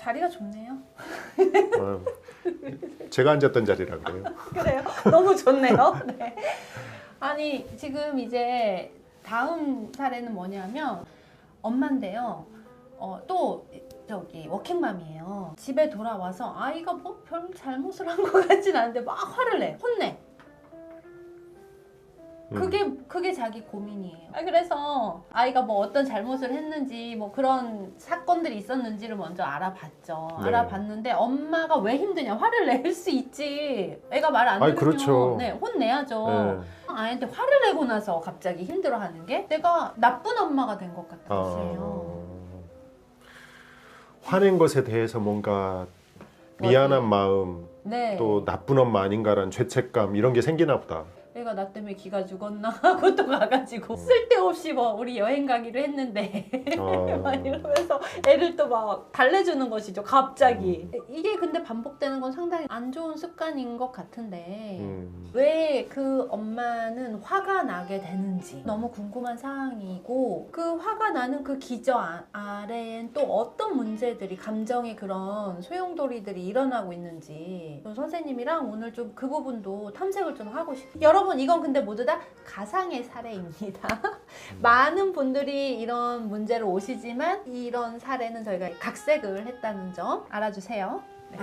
자리가 좋네요. 어, 제가 앉았던 자리라 그래요. 그래요? 너무 좋네요. 네. 아니 지금 이제 다음 사례는 뭐냐면 엄마인데요. 또 저기 워킹맘이에요. 집에 돌아와서 아이가 뭐 별 잘못을 한 것 같진 않은데 막 화를 내, 혼내. 그게 자기 고민이에요. 그래서 아이가 뭐 어떤 잘못을 했는지 뭐 그런 사건들이 있었는지를 먼저 알아봤죠. 네. 알아봤는데 엄마가 왜 힘드냐, 화를 낼 수 있지. 애가 말 안 아니, 들으면 그렇죠. 네, 혼내야죠. 네. 아이한테 화를 내고 나서 갑자기 힘들어하는 게 내가 나쁜 엄마가 된 것 같았어요. 화낸 것에 대해서 뭔가 미안한 마음, 네. 또 나쁜 엄마 아닌가라는 죄책감 이런 게 생기나 보다. 애가 나 때문에 기가 죽었나 하고 또 가가지고 쓸데없이 뭐 우리 여행 가기로 했는데 막 이러면서 애를 또 막 달래주는 것이죠, 갑자기. 이게 근데 반복되는 건 상당히 안 좋은 습관인 것 같은데 왜 그 엄마는 화가 나게 되는지 너무 궁금한 사항이고, 그 화가 나는 그 기저 아래엔 또 어떤 문제들이, 감정의 그런 소용돌이들이 일어나고 있는지 선생님이랑 오늘 좀 그 부분도 탐색을 좀 하고 싶어요. 여러분, 이건 근데 모두 다 가상의 사례입니다. 많은 분들이 이런 문제로 오시지만 이런 사례는 저희가 각색을 했다는 점 알아주세요. 네.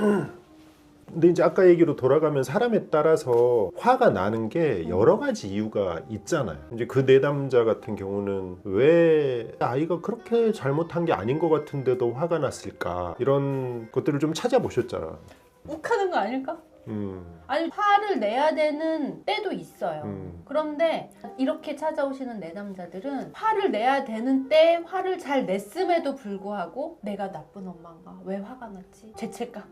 근데 이제 아까 얘기로 돌아가면 사람에 따라서 화가 나는 게 여러 가지 이유가 있잖아요. 이제 그 내담자 같은 경우는 왜 아이가 그렇게 잘못한 게 아닌 것 같은데도 화가 났을까, 이런 것들을 좀 찾아보셨잖아. 욱하는 거 아닐까? 아니, 화를 내야 되는 때도 있어요. 그런데 이렇게 찾아오시는 내담자들은 화를 내야 되는 때 화를 잘 냈음에도 불구하고 내가 나쁜 엄마인가? 왜 화가 났지? 죄책감.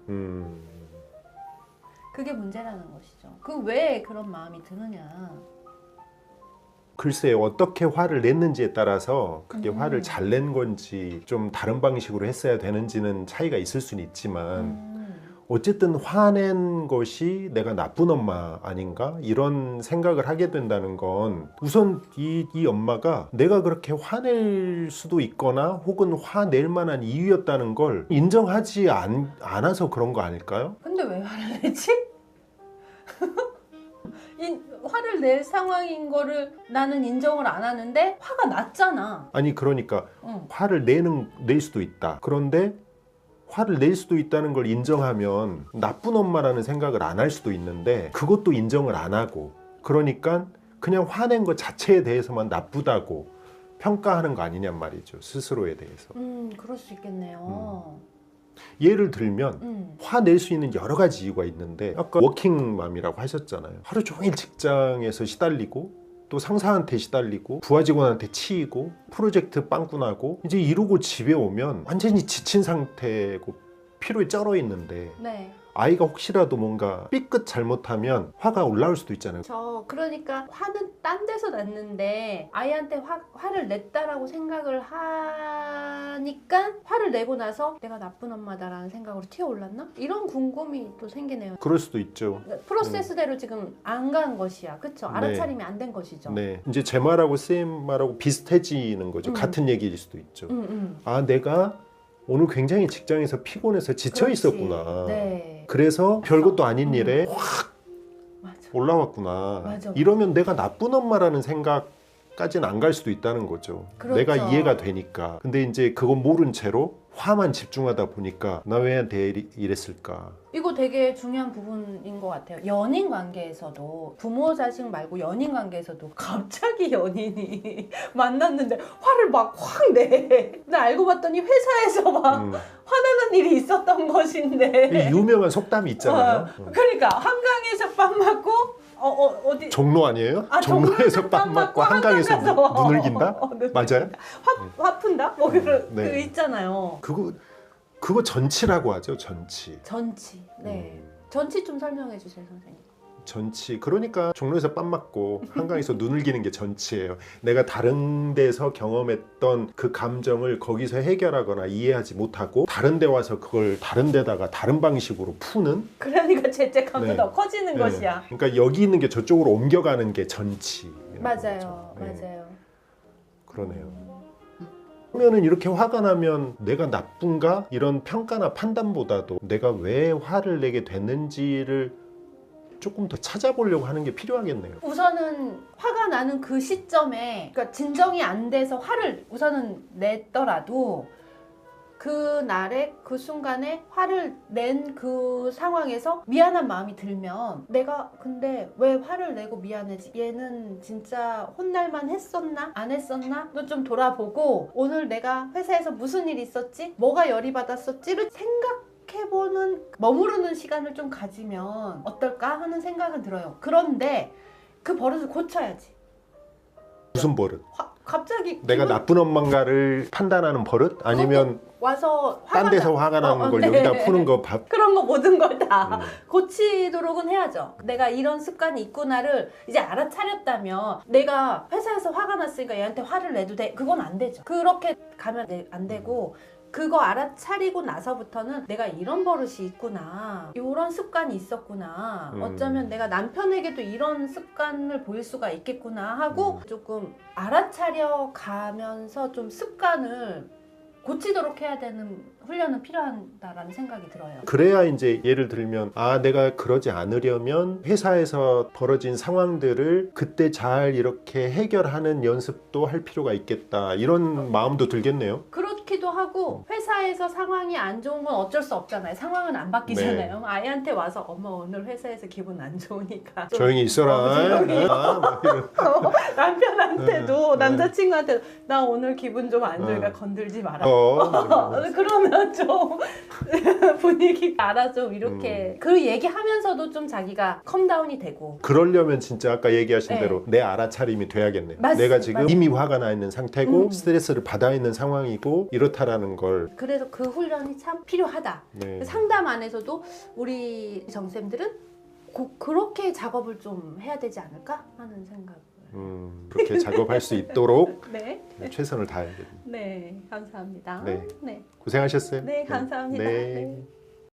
그게 문제라는 것이죠. 그 왜 그런 마음이 드느냐. 글쎄요, 어떻게 화를 냈는지에 따라서 그게 화를 잘 낸 건지 좀 다른 방식으로 했어야 되는지는 차이가 있을 수는 있지만 어쨌든 화낸 것이 내가 나쁜 엄마 아닌가, 이런 생각을 하게 된다는 건 우선 이 엄마가 내가 그렇게 화낼 수도 있거나 혹은 화낼 만한 이유였다는 걸 인정하지 않아서 그런 거 아닐까요? 근데 왜 화를 내지? 화를 낼 상황인 거를 나는 인정을 안 하는데 화가 났잖아. 아니 그러니까 화를 낼 수도 있다. 그런데 화를 낼 수도 있다는 걸 인정하면 나쁜 엄마라는 생각을 안 할 수도 있는데 그것도 인정을 안 하고, 그러니까 그냥 화낸 것 자체에 대해서만 나쁘다고 평가하는 거 아니냔 말이죠, 스스로에 대해서. 그럴 수 있겠네요. 예를 들면 화낼 수 있는 여러 가지 이유가 있는데, 아까 워킹맘이라고 하셨잖아요. 하루 종일 직장에서 시달리고 또 상사한테 시달리고 부하 직원한테 치이고 프로젝트 빵꾸나고 이제 이러고 집에 오면 완전히 지친 상태고 피로에 쩔어 있는데 네. 아이가 혹시라도 뭔가 삐끗 잘못하면 화가 올라올 수도 있잖아요. 그러니까 화는 딴 데서 났는데 아이한테 화를 냈다라고 생각을 하니까 화를 내고 나서 내가 나쁜 엄마다라는 생각으로 튀어올랐나? 이런 궁금이 또 생기네요. 그럴 수도 있죠. 프로세스대로 지금 안 간 것이야. 그쵸? 네. 알아차림이 안 된 것이죠. 네, 이제 제 말하고 쌤 말하고 비슷해지는 거죠. 같은 얘기일 수도 있죠. 아, 내가 오늘 굉장히 직장에서 피곤해서 지쳐 그렇지. 있었구나. 네. 그래서 별것도 아닌 일에 확 맞아. 올라왔구나. 맞아. 이러면 내가 나쁜 엄마라는 생각까지는 안 갈 수도 있다는 거죠. 그렇죠. 내가 이해가 되니까. 근데 이제 그건 모른 채로 화만 집중하다 보니까 나 왜 이랬을까. 이거 되게 중요한 부분인 것 같아요. 연인 관계에서도, 부모 자식 말고 연인 관계에서도 갑자기 연인이 만났는데 화를 막 확 내. 나 알고 봤더니 회사에서 막 화나는 일이 있었던 것인데. 이 유명한 속담이 있잖아요. 그러니까 한강에서 빵 맞고 어디 종로 아니에요? 종로에서 빵 맞고 한강에서 눈을 긴다? 맞아요? 화 푼다? 뭐 그 네. 있잖아요. 그거 전치라고 하죠. 전치. 전치. 네. 전치 좀 설명해 주세요, 선생님. 전치. 그러니까 종로에서 빰 맞고 한강에서 눈을 기는 게 전치예요. 내가 다른 데서 경험했던 그 감정을 거기서 해결하거나 이해하지 못하고 다른 데 와서 그걸 다른 데다가 다른 방식으로 푸는. 그러니까 죄책감도 네. 더 커지는 것이야. 그러니까 여기 있는 게 저쪽으로 옮겨가는 게 전치. 맞아요. 네. 맞아요. 그러네요. 그러면은 이렇게 화가 나면 내가 나쁜가? 이런 평가나 판단보다도 내가 왜 화를 내게 됐는지를 조금 더 찾아보려고 하는 게 필요하겠네요. 우선은 화가 나는 그 시점에 그러니까 진정이 안 돼서 화를 우선은 냈더라도 그 날에 그 순간에 화를 낸 그 상황에서 미안한 마음이 들면 내가 근데 왜 화를 내고 미안해지? 얘는 진짜 혼날만 했었나? 안 했었나? 너 좀 돌아보고 오늘 내가 회사에서 무슨 일 있었지? 뭐가 열이 받았었지를 생각해보는 머무르는 시간을 좀 가지면 어떨까 하는 생각은 들어요. 그런데 그 버릇을 고쳐야지. 무슨 버릇? 갑자기 내가 나쁜 엄마인가를 판단하는 버릇? 아니면 와서 딴 데서 화가 나는 걸 네. 여기다 푸는 거 밥? 그런 거 모든 걸 다 고치도록은 해야죠. 내가 이런 습관이 있구나를 이제 알아차렸다면 내가 회사에서 화가 났으니까 얘한테 화를 내도 돼? 그건 안 되죠. 그렇게 가면 안 되고 그거 알아차리고 나서부터는 내가 이런 버릇이 있구나, 이런 습관이 있었구나, 어쩌면 내가 남편에게도 이런 습관을 보일 수가 있겠구나 하고 조금 알아차려 가면서 좀 습관을 고치도록 해야 되는 훈련은 필요하다라는 생각이 들어요. 그래야 이제 예를 들면 아 내가 그러지 않으려면 회사에서 벌어진 상황들을 그때 잘 이렇게 해결하는 연습도 할 필요가 있겠다 이런 마음도 들겠네요. 그렇기도 하고 회사에서 상황이 안 좋은 건 어쩔 수 없잖아요. 상황은 안 바뀌잖아요. 네. 아이한테 와서 엄마 오늘 회사에서 기분 안 좋으니까 좀 조용히 있어라. 조용히. 막 이런. 남편한테도 네. 남자친구한테도 나 오늘 기분 좀 안 좋으니까 건들지 마라. 그러면 좀 분위기 알아 좀 이렇게 그 얘기하면서도 좀 자기가 컴다운이 되고 그러려면 진짜 아까 얘기하신 네. 대로 내 알아차림이 돼야겠네요. 맞습니다. 내가 지금 맞습니다. 이미 화가 나 있는 상태고 스트레스를 받아 있는 상황이고 이렇다라는 걸 그래서 그 훈련이 참 필요하다. 네. 상담 안에서도 우리 정쌤들은 그렇게 작업을 좀 해야 되지 않을까 하는 생각. 그렇게 작업할 수 있도록 네, 최선을 다해야겠네요. 네, 감사합니다. 네. 네, 고생하셨어요. 네, 감사합니다. 네. 네.